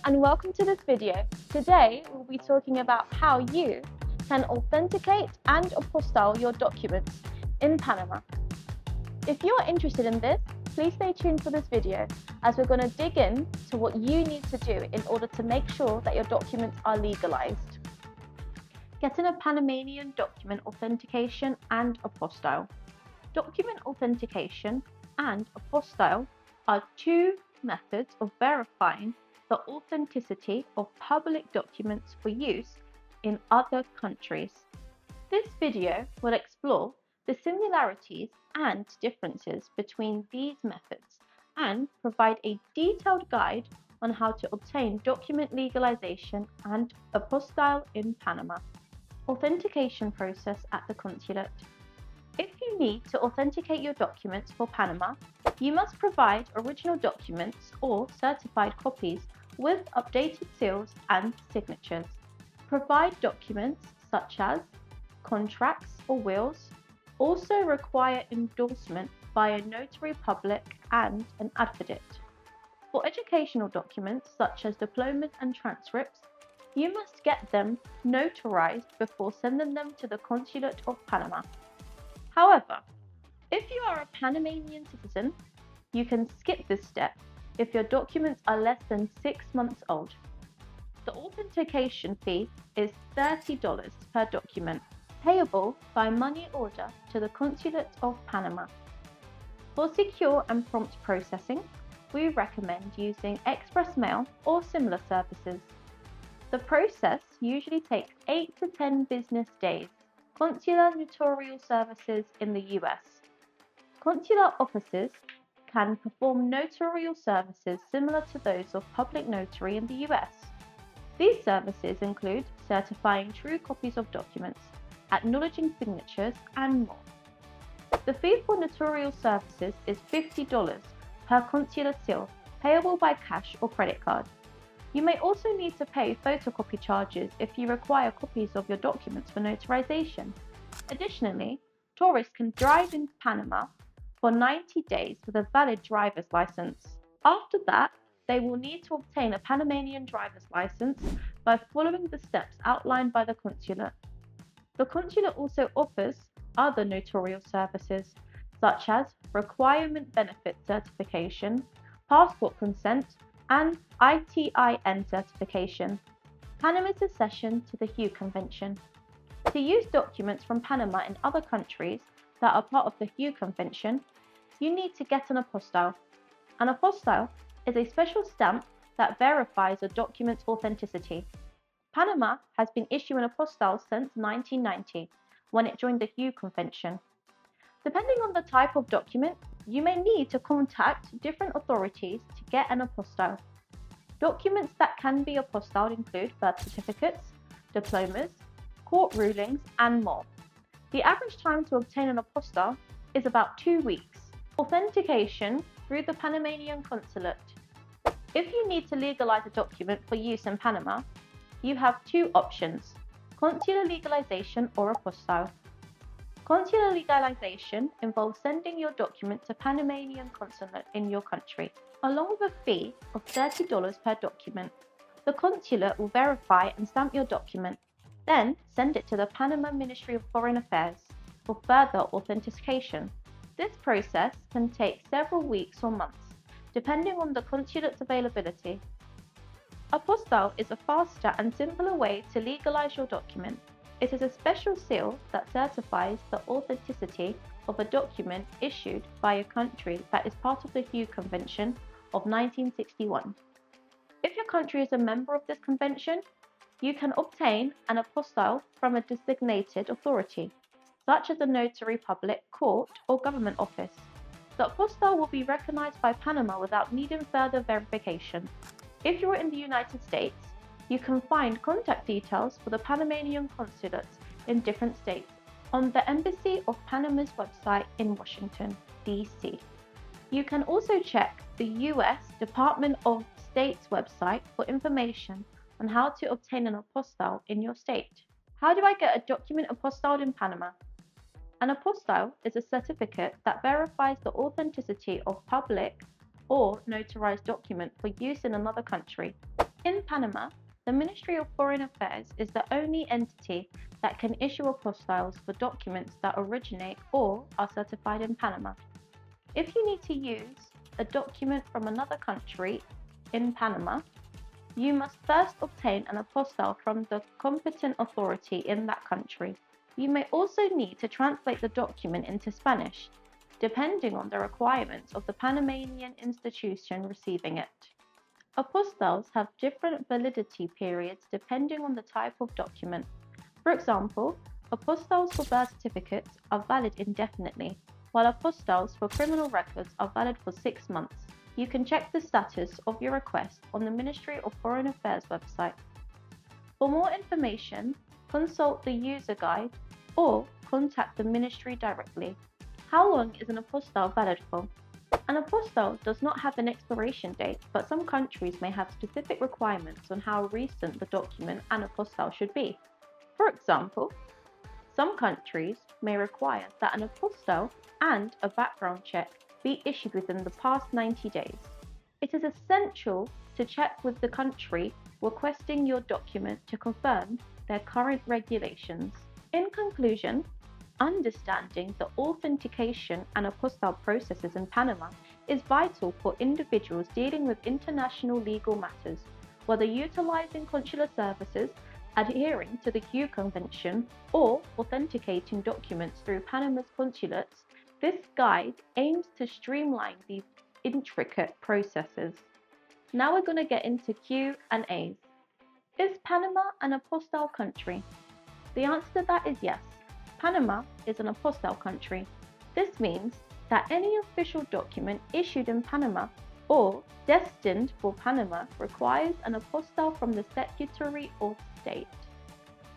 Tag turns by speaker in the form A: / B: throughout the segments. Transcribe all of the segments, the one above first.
A: and welcome to this video. Today we'll be talking about how you can authenticate and apostille your documents in Panama. If you are interested in this, please stay tuned for this video as we're going to dig in to what you need to do in order to make sure that your documents are legalized. Getting a Panamanian document authentication and apostille. Document authentication and apostille are two methods of verifying the authenticity of public documents for use in other countries. This video will explore the similarities and differences between these methods and provide a detailed guide on how to obtain document legalization and apostille in Panama. Authentication process at the Consulate. If you need to authenticate your documents for Panama, you must provide original documents or certified copies with updated seals and signatures. Provide documents such as contracts or wills. Also require endorsement by a notary public and an affidavit. For educational documents such as diplomas and transcripts, you must get them notarized before sending them to the Consulate of Panama. However, if you are a Panamanian citizen, you can skip this step if your documents are less than 6 months old. The authentication fee is $30 per document, payable by money order to the Consulate of Panama. For secure and prompt processing, we recommend using express mail or similar services. The process usually takes 8 to 10 business days. Consular notarial services in the US. Consular offices can perform notarial services similar to those of public notary in the US. These services include certifying true copies of documents, acknowledging signatures, and more. The fee for notarial services is $50 per consular seal, payable by cash or credit card. You may also need to pay photocopy charges if you require copies of your documents for notarization. Additionally, tourists can drive in Panama for 90 days with a valid driver's license. After that, they will need to obtain a Panamanian driver's license by following the steps outlined by the Consulate. The Consulate also offers other notarial services, such as requirement benefit certification, passport consent, and ITIN certification. Panama's accession to the Hague Convention. To use documents from Panama in other countries that are part of the Hague Convention, you need to get an apostille. An apostille is a special stamp that verifies a document's authenticity. Panama has been issuing apostilles since 1990, when it joined the Hague Convention. Depending on the type of document, you may need to contact different authorities to get an apostille. Documents that can be apostilled include birth certificates, diplomas, court rulings, and more. The average time to obtain an apostille is about 2 weeks. Authentication through the Panamanian Consulate. If you need to legalize a document for use in Panama, you have two options: consular legalization or apostille. Consular legalization involves sending your document to Panamanian consulate in your country, along with a fee of $30 per document. The consulate will verify and stamp your document, then send it to the Panama Ministry of Foreign Affairs for further authentication. This process can take several weeks or months, depending on the consulate's availability. Apostille is a faster and simpler way to legalize your document. It is a special seal that certifies the authenticity of a document issued by a country that is part of the Hague Convention of 1961. If your country is a member of this convention, you can obtain an apostille from a designated authority, such as a notary public, court, or government office. The apostille will be recognized by Panama without needing further verification. If you're in the United States, you can find contact details for the Panamanian consulates in different states on the Embassy of Panama's website in Washington, D.C. You can also check the U.S. Department of State's website for information on how to obtain an apostille in your state. How do I get a document apostilled in Panama? An apostille is a certificate that verifies the authenticity of public or notarized document for use in another country. In Panama, the Ministry of Foreign Affairs is the only entity that can issue apostilles for documents that originate or are certified in Panama. If you need to use a document from another country in Panama, you must first obtain an apostille from the competent authority in that country. You may also need to translate the document into Spanish, depending on the requirements of the Panamanian institution receiving it. Apostilles have different validity periods depending on the type of document. For example, apostilles for birth certificates are valid indefinitely, while apostilles for criminal records are valid for 6 months. You can check the status of your request on the Ministry of Foreign Affairs website. For more information, consult the user guide or contact the Ministry directly. How long is an apostille valid for? An apostille does not have an expiration date, but some countries may have specific requirements on how recent the document and apostille should be. For example, some countries may require that an apostille and a background check be issued within the past 90 days. It is essential to check with the country requesting your document to confirm their current regulations. In conclusion, understanding the authentication and apostille processes in Panama is vital for individuals dealing with international legal matters, whether utilizing consular services, adhering to the Hague Convention, or authenticating documents through Panama's consulates. This guide aims to streamline these intricate processes. Now we're going to get into Q&As. Is Panama an apostille country? The answer to that is yes. Panama is an apostille country. This means that any official document issued in Panama or destined for Panama requires an apostille from the Secretary of State.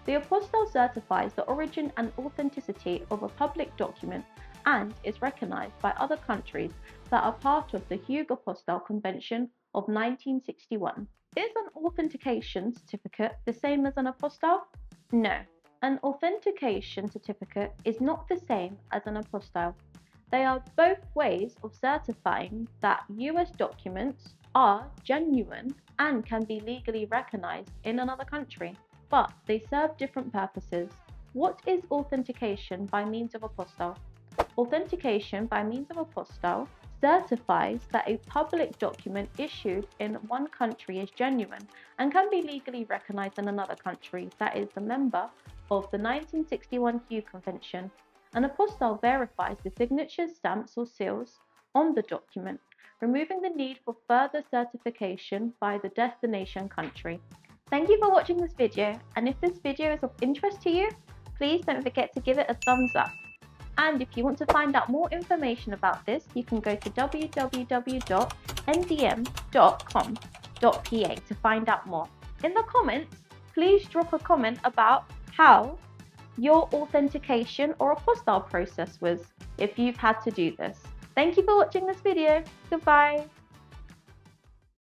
A: The apostille certifies the origin and authenticity of a public document and is recognized by other countries that are part of the Hague Apostille Convention of 1961. Is an authentication certificate the same as an apostille? No. An authentication certificate is not the same as an apostille. They are both ways of certifying that US documents are genuine and can be legally recognized in another country, but they serve different purposes. What is authentication by means of apostille? Authentication by means of apostille certifies that a public document issued in one country is genuine and can be legally recognized in another country that is a member of the 1961 Hague Convention. An apostille verifies the signatures, stamps or seals on the document, removing the need for further certification by the destination country. Thank you for watching this video, and if this video is of interest to you, please don't forget to give it a thumbs up. And if you want to find out more information about this, you can go to www.ndm.com.pa to find out more. In the comments, please drop a comment about how your authentication or apostille process was if you've had to do this. Thank you for watching this video. Goodbye.